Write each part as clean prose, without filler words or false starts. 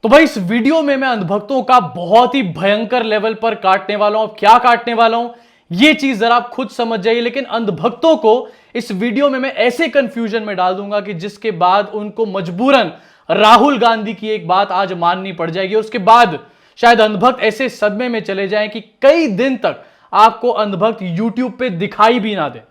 तो भाई इस वीडियो में मैं अंधभक्तों का बहुत ही भयंकर लेवल पर काटने वाला हूं। क्या काटने वाला हूं ये चीज जरा आप खुद समझ जाइए, लेकिन अंधभक्तों को इस वीडियो में मैं ऐसे कंफ्यूजन में डाल दूंगा कि जिसके बाद उनको मजबूरन राहुल गांधी की एक बात आज माननी पड़ जाएगी। उसके बाद शायद अंधभक्त ऐसे सदमे में चले जाएं कि कई दिन तक आपको अंधभक्त यूट्यूब पे दिखाई भी ना दे।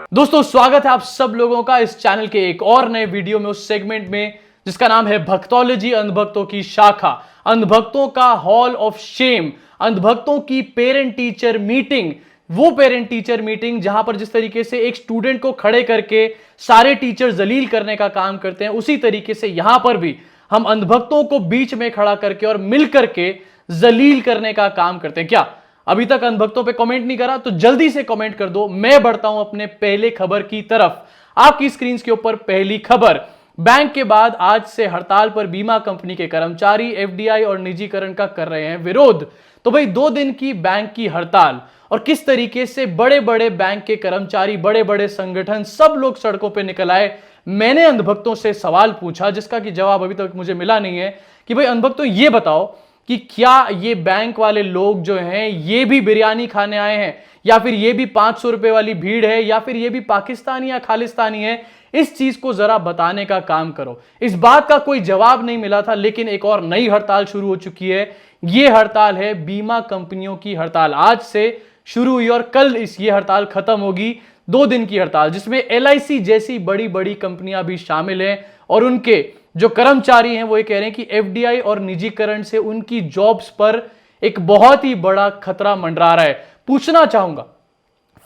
दोस्तों स्वागत है आप सब लोगों का इस चैनल के एक और नए वीडियो में, उस सेगमेंट में जिसका नाम है भक्तोलॉजी, अंधभक्तों की शाखा, अंधभक्तों का हॉल ऑफ शेम, अंधभक्तों की पेरेंट टीचर मीटिंग। वो पेरेंट टीचर मीटिंग जहां पर जिस तरीके से एक स्टूडेंट को खड़े करके सारे टीचर जलील करने का काम करते हैं, उसी तरीके से यहां पर भी हम अंधभक्तों को बीच में खड़ा करके और मिल करके जलील करने का काम करते हैं। क्या अभी तक अंधभक्तों पे कमेंट नहीं करा तो जल्दी से कमेंट कर दो। मैं बढ़ता हूं अपने पहले खबर की तरफ। आपकी स्क्रीन के ऊपर पहली खबर, बैंक के बाद आज से हड़ताल पर बीमा कंपनी के कर्मचारी, एफडीआई और निजीकरण का कर रहे हैं विरोध। तो भाई 2 दिन की बैंक की हड़ताल और किस तरीके से बड़े बड़े बैंक के कर्मचारी, बड़े बड़े संगठन, सब लोग सड़कों पर निकल आए। मैंने अंधभक्तों से सवाल पूछा जिसका कि जवाब अभी तक मुझे मिला नहीं है कि भाई अंधभक्तों ये बताओ कि क्या ये बैंक वाले लोग जो हैं ये भी बिरयानी खाने आए हैं, या फिर ये भी 500 रुपए वाली भीड़ है, या फिर ये भी पाकिस्तानी या खालिस्तानी है। इस चीज को जरा बताने का काम करो। इस बात का कोई जवाब नहीं मिला था, लेकिन एक और नई हड़ताल शुरू हो चुकी है। ये हड़ताल है बीमा कंपनियों की हड़ताल। आज से शुरू हुई और कल ये हड़ताल खत्म होगी। 2 दिन की हड़ताल जिसमें एलआईसी जैसी बड़ी बड़ी कंपनियां भी शामिल हैं और उनके जो कर्मचारी हैं वो ये कह रहे हैं कि एफडीआई और निजीकरण से उनकी जॉब्स पर एक बहुत ही बड़ा खतरा मंडरा रहा है। पूछना चाहूंगा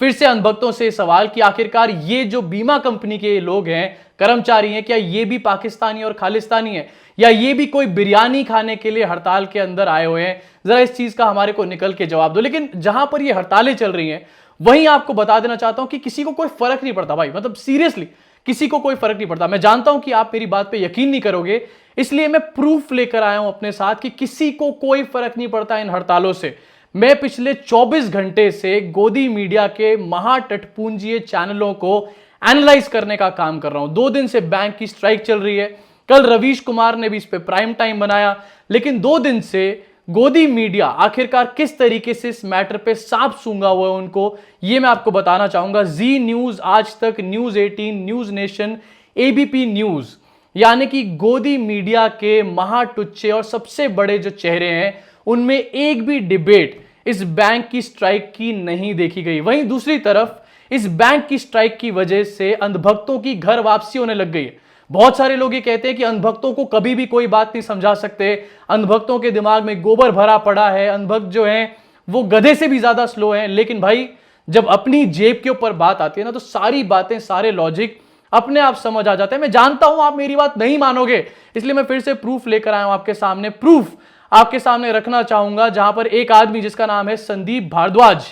फिर से अंधभक्तों से सवाल कि आखिरकार ये जो बीमा कंपनी के लोग हैं, कर्मचारी हैं, क्या ये भी पाकिस्तानी और खालिस्तानी है, या ये भी कोई बिरयानी खाने के लिए हड़ताल के अंदर आए हुए हैं? जरा इस चीज का हमारे को निकल के जवाब दो। लेकिन जहां पर ये हड़तालें चल रही हैं वहीं आपको बता देना चाहता हूं कि किसी को कोई फर्क नहीं पड़ता भाई, मतलब सीरियसली किसी को कोई फर्क नहीं पड़ता। मैं जानता हूं कि आप मेरी बात पे यकीन नहीं करोगे, इसलिए मैं प्रूफ लेकर आया हूं अपने साथ कि किसी को कोई फर्क नहीं पड़ता इन हड़तालों से। मैं पिछले 24 घंटे से गोदी मीडिया के महाटटपूंजीय चैनलों को एनालाइज करने का काम कर रहा हूं। 2 दिन से बैंक की स्ट्राइक चल रही है। कल रवीश कुमार ने भी इस पे प्राइम टाइम बनाया, लेकिन 2 दिन से गोदी मीडिया आखिरकार किस तरीके से इस मैटर पे सांप सूंघा हुआ है उनको, ये मैं आपको बताना चाहूंगा। जी न्यूज, आज तक, news 18, news nation, ABP news, यानी कि गोदी मीडिया के महाटुच्चे और सबसे बड़े जो चेहरे हैं उनमें एक भी डिबेट इस बैंक की स्ट्राइक की नहीं देखी गई। वहीं दूसरी तरफ इस बैंक की स्ट्राइक की वजह से अंधभक्तों की घर वापसी होने लग गई है। बहुत सारे लोग ये कहते हैं कि अंधभक्तों को कभी भी कोई बात नहीं समझा सकते, अंधभक्तों के दिमाग में गोबर भरा पड़ा है, अंधभक्त जो हैं वो गधे से भी ज्यादा स्लो हैं। लेकिन भाई जब अपनी जेब के ऊपर बात आती है ना, तो सारी बातें, सारे लॉजिक अपने आप समझ आ जाते हैं। मैं जानता हूं आप मेरी बात नहीं मानोगे, इसलिए मैं फिर से प्रूफ लेकर आया हूं आपके सामने। प्रूफ आपके सामने रखना चाहूंगा, जहां पर एक आदमी जिसका नाम है संदीप भारद्वाज,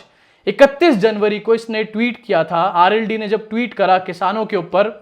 31 जनवरी को इसने ट्वीट किया था। आरएलडी ने जब ट्वीट करा किसानों के ऊपर,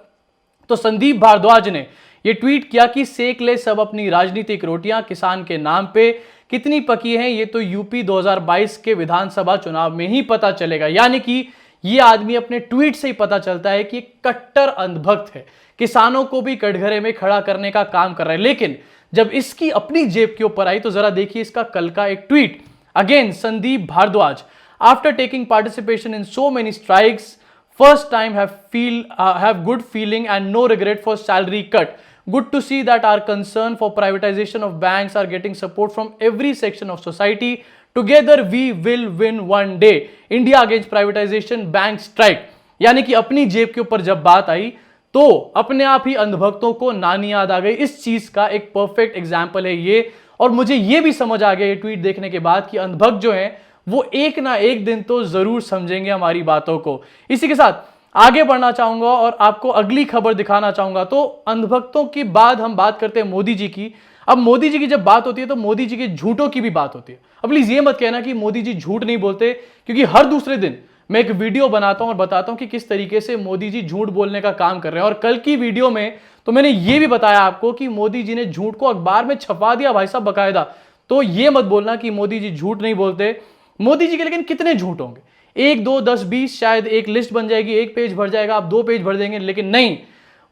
तो संदीप भारद्वाज ने यह ट्वीट किया कि सेक ले सब अपनी राजनीतिक रोटियां, किसान के नाम पे कितनी पकी हैं ये तो यूपी 2022 के विधानसभा चुनाव में ही पता चलेगा। यानी कि यह आदमी अपने ट्वीट से ही पता चलता है कि कट्टर अंधभक्त है, किसानों को भी कटघरे में खड़ा करने का काम कर रहा है। लेकिन जब इसकी अपनी जेब के ऊपर आई तो जरा देखिए इसका कल का एक tweet. Again Sandeep Bhardwaj, after taking participation in so many strikes, first time have good feeling and no regret for salary cut. Good to see that our concern for privatization of banks are getting support from every section of society. Together we will win one day. India against privatization, bank strike. यानी कि अपनी जेब के ऊपर जब बात आई तो अपने आप ही अंधभक्तों को नानी याद आ गई। इस चीज का एक परफेक्ट एग्जाम्पल है ये। और मुझे ये भी समझ आ गया ये ट्वीट देखने के बाद कि अंधभक्त जो है वो एक ना एक दिन तो जरूर समझेंगे हमारी बातों को। इसी के साथ आगे बढ़ना चाहूंगा और आपको अगली खबर दिखाना चाहूंगा। तो अंधभक्तों के बाद हम बात करते हैं मोदी जी की। अब मोदी जी की जब बात होती है तो मोदी जी के झूठों की भी बात होती है। अब प्लीज ये मत कहना कि मोदी जी झूठ नहीं बोलते, क्योंकि हर दूसरे दिन मैं एक वीडियो बनाता हूं और बताता हूं कि किस तरीके से मोदी जी झूठ बोलने का काम कर रहे हैं। और कल की वीडियो में तो मैंने ये भी बताया आपको कि मोदी जी ने झूठ को अखबार में छपा दिया भाई साहब बकायदा। तो ये मत बोलना कि मोदी जी झूठ नहीं बोलते। मोदी जी के लेकिन कितने झूठ होंगे? 1 2 10 20 शायद एक लिस्ट बन जाएगी, एक पेज भर जाएगा, आप 2 पेज भर देंगे, लेकिन नहीं,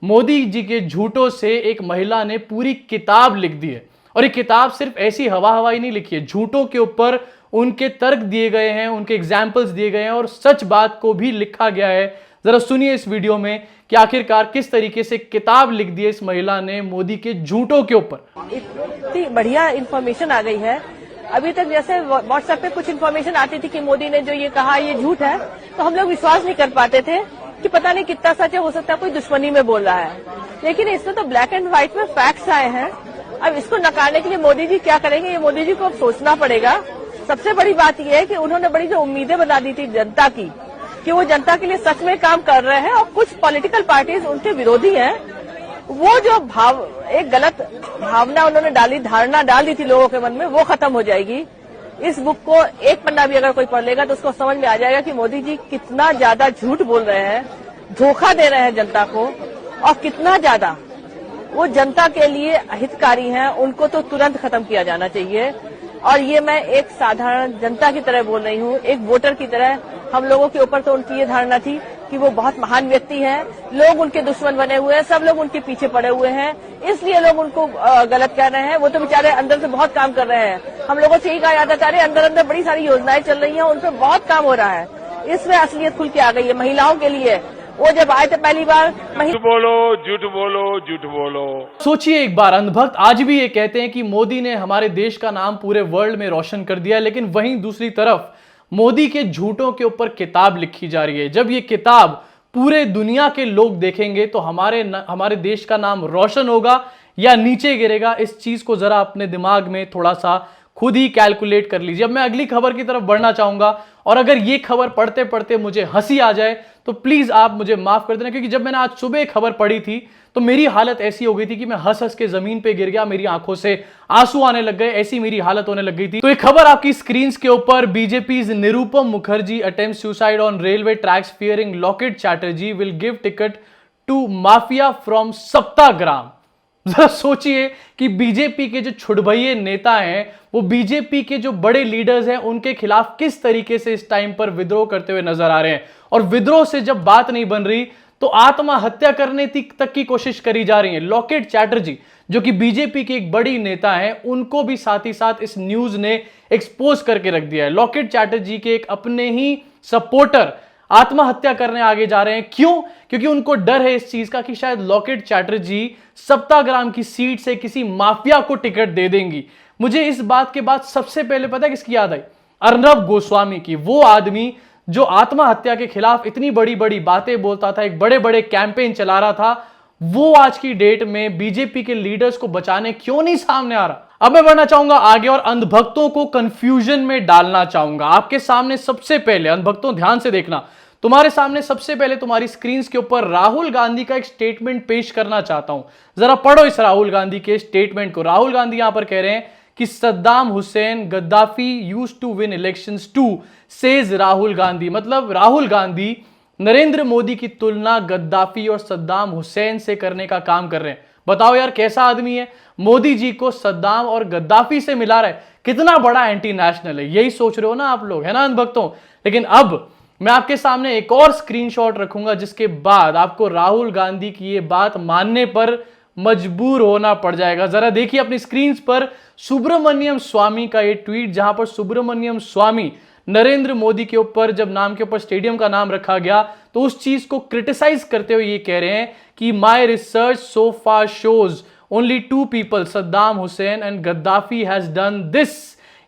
मोदी जी के झूठों से एक महिला ने पूरी किताब लिख दी है। और ये किताब सिर्फ ऐसी हवा हवाई नहीं लिखी है, झूठों के ऊपर उनके तर्क दिए गए हैं, उनके एग्जाम्पल्स दिए गए हैं और सच बात को भी लिखा गया है। जरा सुनिए इस वीडियो में कि आखिरकार किस तरीके से किताब लिख दी है इस महिला ने मोदी के झूठों के ऊपर। इतनी बढ़िया इन्फॉर्मेशन आ गई है। अभी तक जैसे व्हाट्सएप पे कुछ इन्फॉर्मेशन आती थी कि मोदी ने जो ये कहा ये झूठ है, तो हम लोग विश्वास नहीं कर पाते थे कि पता नहीं कितना सच है, हो सकता है कोई दुश्मनी में बोल रहा है। लेकिन इसमें तो ब्लैक एंड व्हाइट में फैक्ट्स आए हैं। अब इसको नकारने के लिए मोदी जी क्या करेंगे, ये मोदी जी को अब सोचना पड़ेगा। सबसे बड़ी बात यह है कि उन्होंने बड़ी जो उम्मीदें बना दी थी जनता की कि वो जनता के लिए सच में काम कर रहे हैं, और कुछ पॉलिटिकल पार्टीज उनके विरोधी हैं। वो जो एक गलत भावना उन्होंने डाली, धारणा डाल दी थी लोगों के मन में, वो खत्म हो जाएगी। इस बुक को एक पन्ना भी अगर कोई पढ़ लेगा तो उसको समझ में आ जाएगा कि मोदी जी कितना ज्यादा झूठ बोल रहे हैं, धोखा दे रहे हैं जनता को, और कितना ज्यादा वो जनता के लिए हितकारी हैं। उनको तो तुरंत खत्म किया जाना चाहिए। और ये मैं एक साधारण जनता की तरह बोल रही हूँ, एक वोटर की तरह। हम लोगों के ऊपर तो उनकी ये धारणा थी कि वो बहुत महान व्यक्ति हैं, लोग उनके दुश्मन बने हुए हैं, सब लोग उनके पीछे पड़े हुए हैं, इसलिए लोग उनको गलत कह रहे हैं। वो तो बेचारे अंदर से बहुत काम कर रहे हैं। हम लोगों से यही कहा जाता था, अरे अंदर अंदर बड़ी सारी योजनाएं चल रही हैं, उन पर बहुत काम हो रहा है। इसमें असलियत खुल के आ गई है महिलाओं के लिए। वो जब आए थे पहली बार, झूठ बोलो झूठ बोलो झूठ बोलो। सोचिए एक बार, अंधभक्त आज भी ये कहते हैं कि मोदी ने हमारे देश का नाम पूरे वर्ल्ड में रोशन कर दिया, लेकिन वहीं दूसरी तरफ मोदी के झूठों के ऊपर किताब लिखी जा रही है। जब ये किताब पूरे दुनिया के लोग देखेंगे तो हमारे देश का नाम रोशन होगा या नीचे गिरेगा, इस चीज को जरा अपने दिमाग में थोड़ा सा खुद ही कैलकुलेट कर लीजिए। अब मैं अगली खबर की तरफ बढ़ना चाहूंगा, और अगर ये खबर पढ़ते पढ़ते मुझे हंसी आ जाए तो प्लीज आप मुझे माफ कर देना, क्योंकि जब मैंने आज सुबह खबर पढ़ी थी तो मेरी हालत ऐसी हो गई थी कि मैं हंस हंस के जमीन पे गिर गया, मेरी आंखों से आंसू आने लग गए, ऐसी मेरी हालत होने लग गई थी। तो एक खबर आपकी स्क्रीन के ऊपर, BJP Nirupam Mukherjee attempt suicide on railway tracks fearing Locket Chatterjee will give ticket to mafia from Saptagram. जरा सोचिए कि बीजेपी के जो छुड़भइये नेता हैं, वो बीजेपी के जो बड़े लीडर्स हैं, उनके खिलाफ किस तरीके से इस टाइम पर विद्रोह करते हुए नजर आ रहे हैं। और विद्रोह से जब बात नहीं बन रही तो आत्महत्या करने तक की कोशिश करी जा रही है। लॉकेट चैटर्जी जो कि बीजेपी के एक बड़ी नेता हैं, उनको भी साथ ही साथ इस न्यूज ने एक्सपोज करके रख दिया है। लॉकेट चैटर्जी के एक अपने ही सपोर्टर आत्महत्या करने आगे जा रहे हैं। क्यों? क्योंकि उनको डर है इस चीज का कि शायद लॉकेट चैटर्जी सप्ताग्राम की सीट से किसी माफिया को टिकट दे देंगी। मुझे इस बात के बाद सबसे पहले पता है किसकी याद आई? अर्नब गोस्वामी की। वो आदमी जो आत्महत्या के खिलाफ इतनी बड़ी बड़ी बातें बोलता था, एक बड़े बड़े कैंपेन चला रहा था, वो आज की डेट में बीजेपी के लीडर्स को बचाने क्यों नहीं सामने आ रहा? अब मैं बढ़ना चाहूंगा आगे और अंधभक्तों को कंफ्यूजन में डालना चाहूंगा। आपके सामने सबसे पहले, अंधभक्तों ध्यान से देखना, तुम्हारे सामने सबसे पहले तुम्हारी स्क्रीन के ऊपर राहुल गांधी का एक स्टेटमेंट पेश करना चाहता हूं। जरा पढ़ो इस राहुल गांधी के स्टेटमेंट को। राहुल गांधी यहां पर कह रहे हैं कि Saddam Hussein Gaddafi used to win elections too, says Rahul Gandhi. मतलब राहुल गांधी नरेंद्र मोदी की तुलना गद्दाफी और सद्दाम हुसैन से करने का काम कर रहे हैं। बताओ यार कैसा आदमी है, मोदी जी को सद्दाम और गद्दाफी से मिला रहा है। कितना बड़ा एंटी नेशनल है, यही सोच रहे हो ना आप लोग, है ना अंधभक्तों? लेकिन अब मैं आपके सामने एक और स्क्रीनशॉट रखूंगा जिसके बाद आपको राहुल गांधी की ये बात मानने पर मजबूर होना पड़ जाएगा। जरा देखिए अपनी स्क्रीन पर सुब्रमण्यम स्वामी का ये ट्वीट, जहां पर सुब्रमण्यम स्वामी नरेंद्र मोदी के ऊपर जब नाम के ऊपर स्टेडियम का नाम रखा गया तो उस चीज को क्रिटिसाइज करते हुए ये कह रहे हैं कि my research so far shows only 2 people, Saddam Hussain and Gaddafi has done this.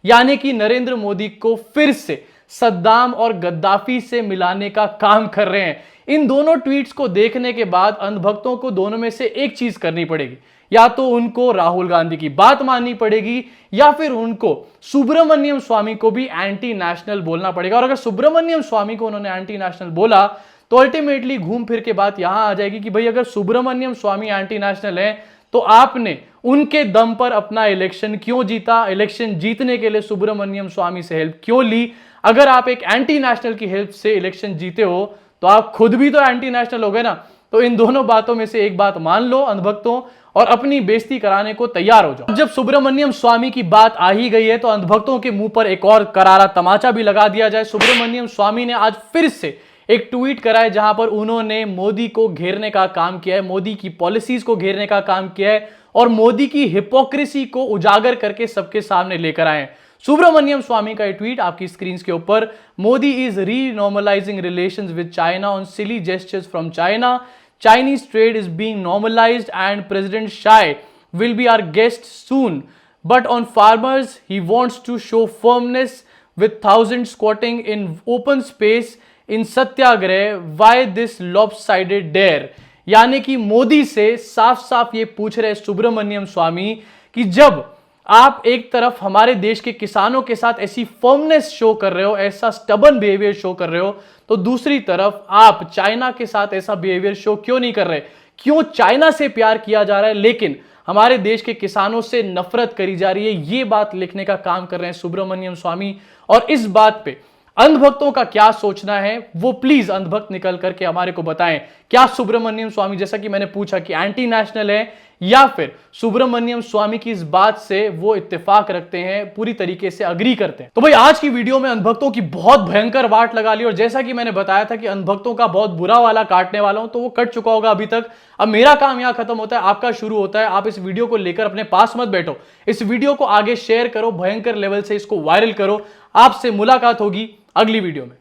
यानी कि नरेंद्र मोदी को फिर से सद्दाम और गद्दाफी से मिलाने का काम कर रहे हैं। इन दोनों ट्वीट्स को देखने के बाद अंधभक्तों को दोनों में से एक चीज करनी पड़ेगी, या तो उनको राहुल गांधी की बात माननी पड़ेगी या फिर उनको सुब्रमण्यम स्वामी को भी एंटी नेशनल बोलना पड़ेगा। और अगर सुब्रमण्यम स्वामी को उन्होंने एंटी नेशनल बोला तो अल्टीमेटली घूम फिर के बात यहां आ जाएगी कि भाई अगर सुब्रमण्यम स्वामी एंटी नेशनल है तो आपने उनके दम पर अपना इलेक्शन क्यों जीता? इलेक्शन जीतने के लिए सुब्रमण्यम स्वामी से हेल्प क्यों ली? अगर आप एक एंटी नेशनल की हेल्प से इलेक्शन जीते हो तो आप खुद भी तो एंटी नेशनल हो गए ना। तो इन दोनों बातों में से एक बात मान लो अंधभक्तों और अपनी बेइज्जती कराने को तैयार हो जाओ। जब सुब्रमण्यम स्वामी की बात आ ही गई है तो अंधभक्तों के मुंह पर एक और करारा तमाचा भी लगा दिया जाए। सुब्रमण्यम स्वामी ने आज फिर से एक ट्वीट करा है जहां पर उन्होंने मोदी को घेरने का काम किया है, मोदी की पॉलिसीज को घेरने का काम किया है और मोदी की हिपोक्रेसी को उजागर करके सबके सामने लेकर आए हैं। सुब्रमण्यम स्वामी का ट्वीट आपकी स्क्रीन के ऊपर, Modi is renormalising relations with China on silly gestures from China, Chinese trade is being normalized and President Xi will be our guest soon. But on farmers, he wants to show firmness with thousands squatting in open space in Satyagrah. Why this lopsided dare? यानी कि मोदी से साफ साफ ये पूछ रहे सुब्रमण्यम स्वामी कि जब आप एक तरफ हमारे देश के किसानों के साथ ऐसी फर्मनेस शो कर रहे हो, ऐसा स्टबन बिहेवियर शो कर रहे हो, तो दूसरी तरफ आप चाइना के साथ ऐसा बिहेवियर शो क्यों नहीं कर रहे? क्यों चाइना से प्यार किया जा रहा है लेकिन हमारे देश के किसानों से नफरत करी जा रही है? ये बात लिखने का काम कर रहे हैं सुब्रमण्यम स्वामी। और इस बात पे अंधभक्तों का क्या सोचना है वो प्लीज अंधभक्त निकल करके हमारे को बताएं। क्या सुब्रमण्यम स्वामी, जैसा कि मैंने पूछा, कि एंटी नेशनल है या फिर सुब्रमण्यम स्वामी की इस बात से वो इत्तेफाक रखते हैं, पूरी तरीके से अग्री करते हैं? तो भाई आज की वीडियो में अंधभक्तों की बहुत भयंकर वाट लगा ली और जैसा कि मैंने बताया था कि अंधभक्तों का बहुत बुरा वाला काटने वाला हूं, तो वो कट चुका होगा अभी तक। अब मेरा काम यहां खत्म होता है, आपका शुरू होता है। आप इस वीडियो को लेकर अपने पास मत बैठो, इस वीडियो को आगे शेयर करो, भयंकर लेवल से इसको वायरल करो। आपसे मुलाकात होगी अगली वीडियो में।